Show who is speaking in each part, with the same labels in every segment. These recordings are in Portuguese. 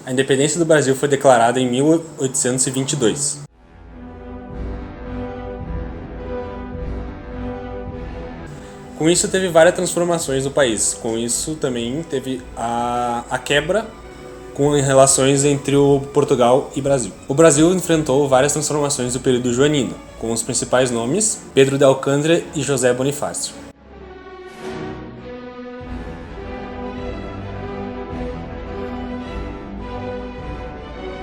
Speaker 1: A independência do Brasil foi declarada em 1822. Com isso, teve várias transformações no país. Com isso, também teve a quebra com relações entre o Portugal e Brasil. O Brasil enfrentou várias transformações do período joanino, com os principais nomes Pedro de Alcântara e José Bonifácio.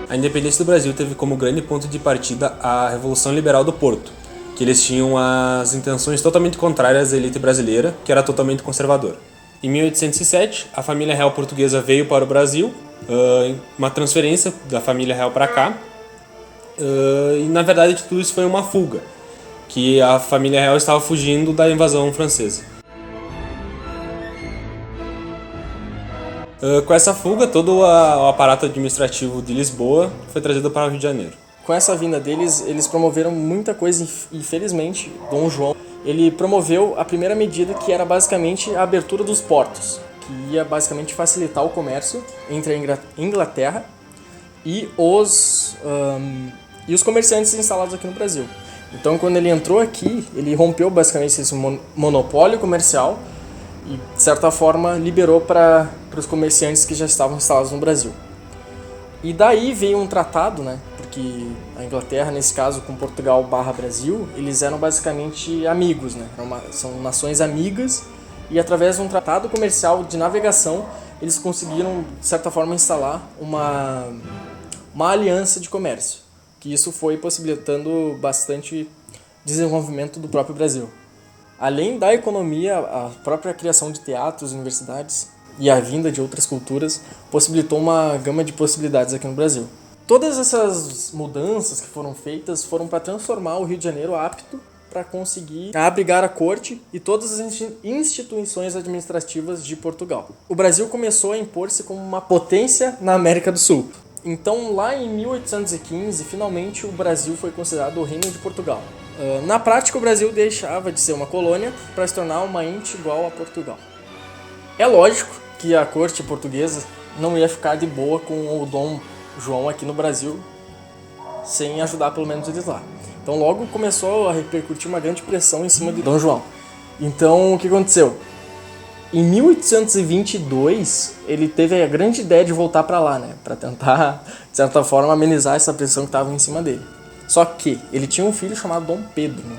Speaker 1: A independência do Brasil teve como grande ponto de partida a Revolução Liberal do Porto, que eles tinham as intenções totalmente contrárias à elite brasileira, que era totalmente conservadora. Em 1807, a família real portuguesa veio para o Brasil, uma transferência da família real para cá, e na verdade tudo isso foi uma fuga, que a família real estava fugindo da invasão francesa. Com essa fuga, todo o aparato administrativo de Lisboa foi trazido para o Rio de Janeiro.
Speaker 2: Com essa vinda deles, eles promoveram muita coisa e, felizmente, Dom João, ele promoveu a primeira medida, que era basicamente a abertura dos portos, que ia basicamente facilitar o comércio entre a Inglaterra e os comerciantes instalados aqui no Brasil. Então, quando ele entrou aqui, ele rompeu basicamente esse monopólio comercial e, de certa forma, liberou para os comerciantes que já estavam instalados no Brasil. E daí veio um tratado, né? Porque a Inglaterra, nesse caso, com Portugal / Brasil, eles eram basicamente amigos, né? São nações amigas, e através de um tratado comercial de navegação, eles conseguiram, de certa forma, instalar uma aliança de comércio, que isso foi possibilitando bastante desenvolvimento do próprio Brasil. Além da economia, a própria criação de teatros, universidades e a vinda de outras culturas possibilitou uma gama de possibilidades aqui no Brasil. Todas essas mudanças que foram feitas foram para transformar o Rio de Janeiro apto para conseguir abrigar a corte e todas as instituições administrativas de Portugal. O Brasil começou a impor-se como uma potência na América do Sul. Então, lá em 1815, finalmente o Brasil foi considerado o Reino de Portugal. Na prática, o Brasil deixava de ser uma colônia para se tornar uma ente igual a Portugal. É lógico que a corte portuguesa não ia ficar de boa com o Dom João aqui no Brasil sem ajudar pelo menos eles lá. Então logo começou a repercutir uma grande pressão em cima de Dom João. Então o que aconteceu? Em 1822 ele teve a grande ideia de voltar para lá, né, para tentar de certa forma amenizar essa pressão que estava em cima dele. Só que ele tinha um filho chamado Dom Pedro, né?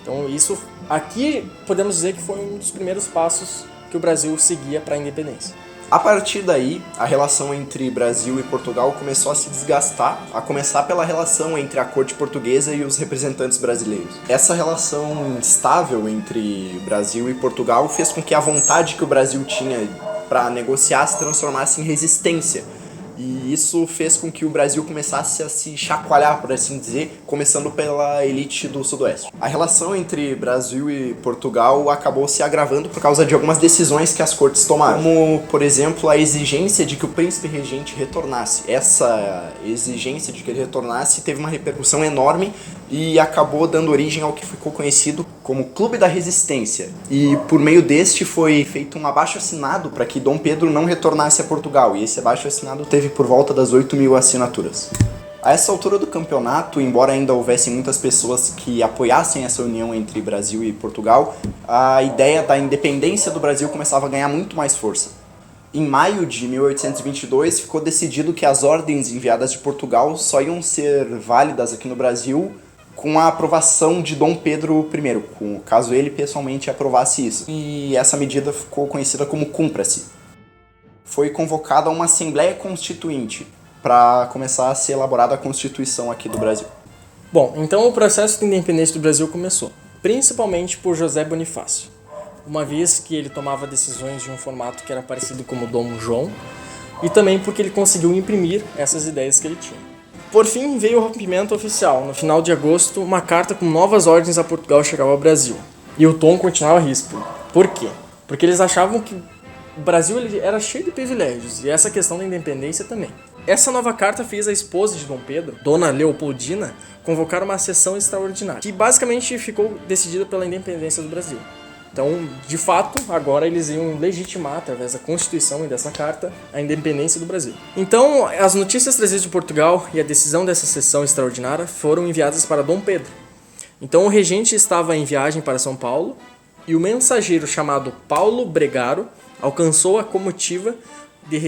Speaker 2: Então isso aqui podemos dizer que foi um dos primeiros passos que o Brasil seguia para a independência.
Speaker 3: A partir daí, a relação entre Brasil e Portugal começou a se desgastar, a começar pela relação entre a corte portuguesa e os representantes brasileiros. Essa relação instável entre Brasil e Portugal fez com que a vontade que o Brasil tinha para negociar se transformasse em resistência. E isso fez com que o Brasil começasse a se chacoalhar, por assim dizer, começando pela elite do Sudoeste. A relação entre Brasil e Portugal acabou se agravando por causa de algumas decisões que as cortes tomaram, como, por exemplo, a exigência de que o príncipe regente retornasse. Essa exigência de que ele retornasse teve uma repercussão enorme e acabou dando origem ao que ficou conhecido como Clube da Resistência. E por meio deste foi feito um abaixo-assinado para que Dom Pedro não retornasse a Portugal, e esse abaixo-assinado teve por volta das 8.000 assinaturas. A essa altura do campeonato, embora ainda houvessem muitas pessoas que apoiassem essa união entre Brasil e Portugal, a ideia da independência do Brasil começava a ganhar muito mais força. Em maio de 1822, ficou decidido que as ordens enviadas de Portugal só iam ser válidas aqui no Brasil com a aprovação de Dom Pedro I, caso ele pessoalmente aprovasse isso. E essa medida ficou conhecida como Cumpra-se. Foi convocada uma Assembleia Constituinte para começar a ser elaborada a Constituição aqui do Brasil.
Speaker 2: Bom, então o processo de independência do Brasil começou, principalmente por José Bonifácio, uma vez que ele tomava decisões de um formato que era parecido com o Dom João, e também porque ele conseguiu imprimir essas ideias que ele tinha. Por fim, veio o rompimento oficial. No final de agosto, uma carta com novas ordens a Portugal chegava ao Brasil. E o tom continuava ríspido. Por quê? Porque eles achavam que o Brasil ele era cheio de privilégios, e essa questão da independência também. Essa nova carta fez a esposa de Dom Pedro, Dona Leopoldina, convocar uma sessão extraordinária, que basicamente ficou decidida pela independência do Brasil. Então, de fato, agora eles iam legitimar, através da Constituição e dessa carta, a independência do Brasil. Então, as notícias trazidas de Portugal e a decisão dessa sessão extraordinária foram enviadas para Dom Pedro. Então, o regente estava em viagem para São Paulo e o mensageiro chamado Paulo Bregaro alcançou a comitiva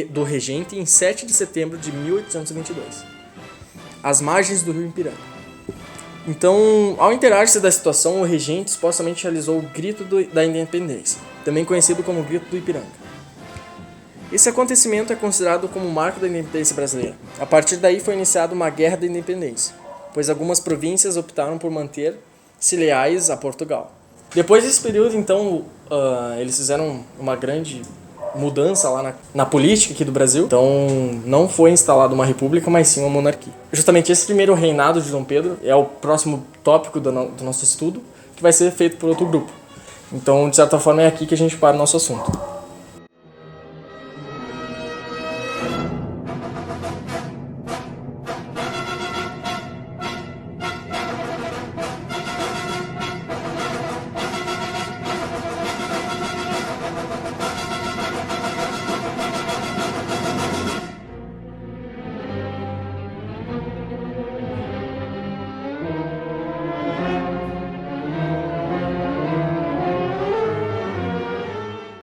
Speaker 2: do regente em 7 de setembro de 1822, às margens do rio Ipiranga. Então, ao inteirar-se da situação, o regente supostamente realizou o Grito da Independência, também conhecido como Grito do Ipiranga. Esse acontecimento é considerado como o marco da independência brasileira. A partir daí foi iniciada uma guerra da independência, pois algumas províncias optaram por manter-se leais a Portugal. Depois desse período, então, eles fizeram uma grande mudança lá na política aqui do Brasil. Então, não foi instalada uma república, mas sim uma monarquia. Justamente esse primeiro reinado de Dom Pedro é o próximo tópico do nosso estudo, que vai ser feito por outro grupo. Então, de certa forma, é aqui que a gente para o nosso assunto.